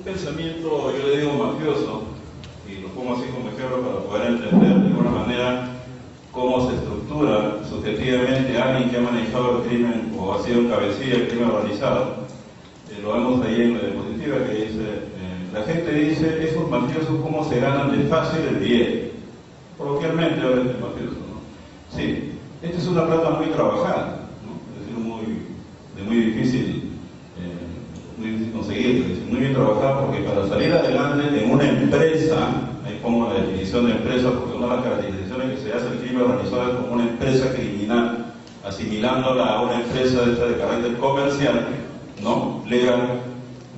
pensamiento, yo le digo mafioso, y lo pongo así como ejemplo para poder entender de alguna manera cómo se estructura subjetivamente alguien que ha manejado el crimen o ha sido un cabecilla del crimen organizado. Lo vemos ahí en la diapositiva que dice, la gente dice, esos mafiosos cómo se ganan de fácil el billete. Coloquialmente ahora es el mafioso, ¿no? Sí, esta es una plata muy trabajada, ¿no? Es decir, muy difícil conseguirla, muy bien trabajada, porque para salir adelante en una empresa, ahí pongo la definición de empresa, porque una de las caracterizaciones que se hace el crimen organizado es como una empresa criminal, asimilándola a una empresa de carácter comercial, ¿no? Legal.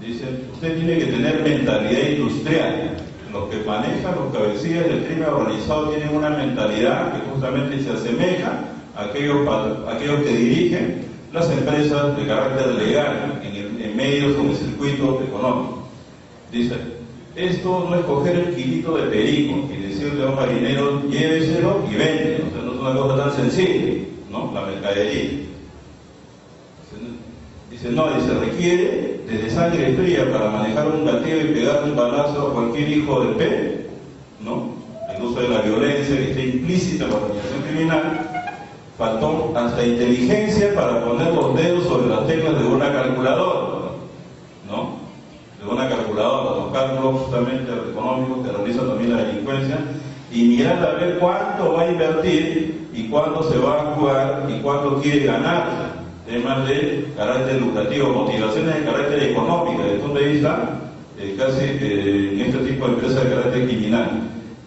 Dice, usted tiene que tener mentalidad industrial. Los que manejan, los cabecillas del crimen organizado tienen una mentalidad que justamente se asemeja a aquellos que dirigen las empresas de carácter legal en medios o en circuitos económicos. Dice, esto no es coger el kilito de perico y decirle a un marinero, lléveselo y vende. O sea, no es una cosa tan sencilla, ¿no? La mercadería. Dice, no, y se requiere desde sangre fría para manejar un gatillo y pegarle un balazo a cualquier hijo de P, ¿no? El uso de la violencia que está implícita en la organización criminal. Faltó hasta inteligencia para poner los dedos sobre las teclas de una calculadora, ¿no? De una calculadora, los cálculos justamente económicos que realiza también la delincuencia, y mirar a ver cuánto va a invertir y cuánto se va a jugar y cuánto quiere ganar. Temas de carácter lucrativo, motivaciones de carácter económico, desde el punto de vista casi en este tipo de empresas de carácter criminal.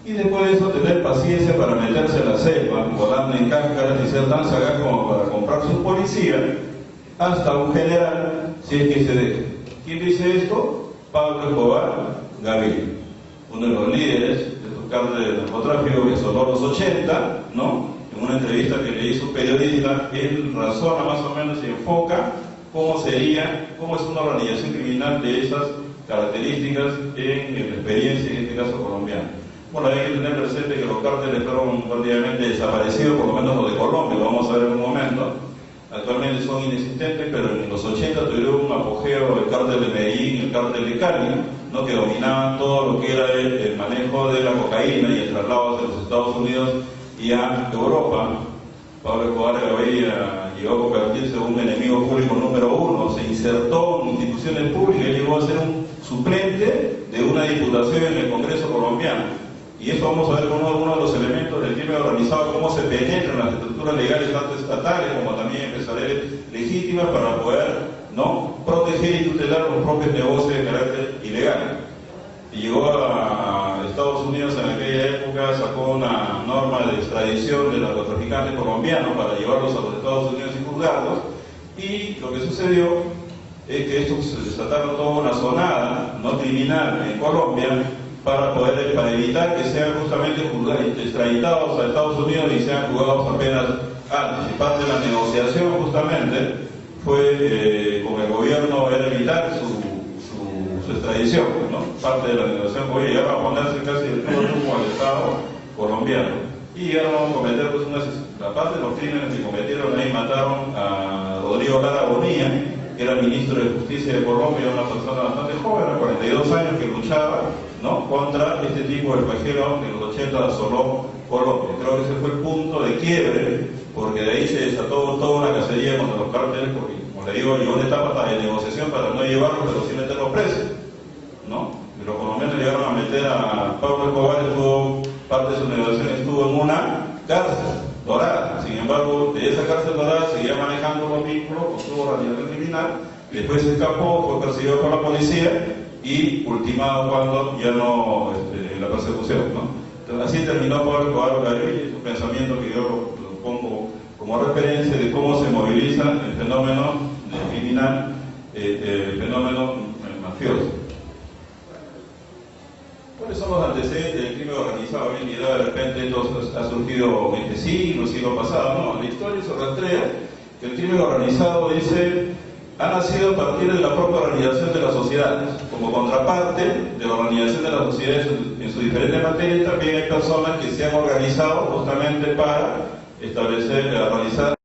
Y después de eso tener paciencia para meterse a la selva, volando en cáscaras y ser tan sagaz como para comprarse un policía, hasta un general, si es que se deja. ¿Quién dice esto? Pablo Escobar Gaviria, uno de los líderes de estos cárteles de narcotráfico que sonó los 80, ¿no? En una entrevista que le hizo un periodista, él razona más o menos y enfoca cómo es una organización criminal de esas características en la experiencia, en este caso colombiana. Bueno, hay que tener presente que los cárteles fueron prácticamente desaparecidos, por lo menos los de Colombia, lo vamos a ver en un momento. Actualmente son inexistentes, pero en los 80 tuvieron un apogeo el cártel de Medellín y el cártel de Cali, ¿no? Que dominaban todo lo que era el manejo de la cocaína y el traslado hacia los Estados Unidos y a Europa. Pablo Escobar Gaviria llegó a convertirse en un enemigo público número uno, se insertó en instituciones públicas, llegó a ser un suplente de una diputación en el Congreso colombiano. Y eso vamos a ver como uno de los elementos del crimen organizado, cómo se penetra en las estructuras legales tanto estatales como también empresariales legítimas para poder, ¿no?, proteger y tutelar los propios negocios de carácter ilegal. Y llegó a Estados Unidos en aquella época, sacó una norma de extradición de narcotraficantes colombianos para llevarlos a los Estados Unidos y juzgarlos. Y lo que sucedió es que estos se desataron toda una sonada no criminal en Colombia para evitar que sean justamente extraditados a Estados Unidos y sean juzgados apenas antes. Y parte de la negociación justamente fue con el gobierno era evitar su extradición, ¿no? Parte de la negociación fue llegar a ponerse casi el todo rumbo al Estado colombiano. Y llegaron a cometer pues aparte de los crímenes que cometieron, ahí mataron a Rodrigo Lara Bonilla, que era ministro de Justicia de Colombia, una persona bastante joven, a 42 años, que luchaba, ¿no?, contra este tipo de pajero que en los 80 asoló Colombia. Creo que ese fue el punto de quiebre, porque de ahí se desató toda una cacería contra los cárteles, porque, como le digo, llegó una etapa de negociación para no llevarlos, pero sí meterlos presos, ¿no? Y los colombianos llegaron a meter a Pablo Escobar, parte de su negociación estuvo en una cárcel dorada. Sin embargo, de esa cárcel dorada seguía manejando los vínculos con su organización criminal, y después se escapó, fue perseguido por la policía y ultimado cuando ya no, la persecución, ¿no? Entonces, así terminó Pablo Escobar Gaviria, y su pensamiento que yo lo pongo como referencia de cómo se moviliza el fenómeno criminal, el fenómeno mafioso. ¿Cuáles son los antecedentes del crimen organizado? Hoy en día de repente esto ha surgido en este siglo pasado, ¿no? La historia se rastrea que el crimen organizado ha nacido a partir de la propia organización de las sociedades. Como contraparte de la organización de las sociedades en sus diferentes materias, también hay personas que se han organizado justamente para realizar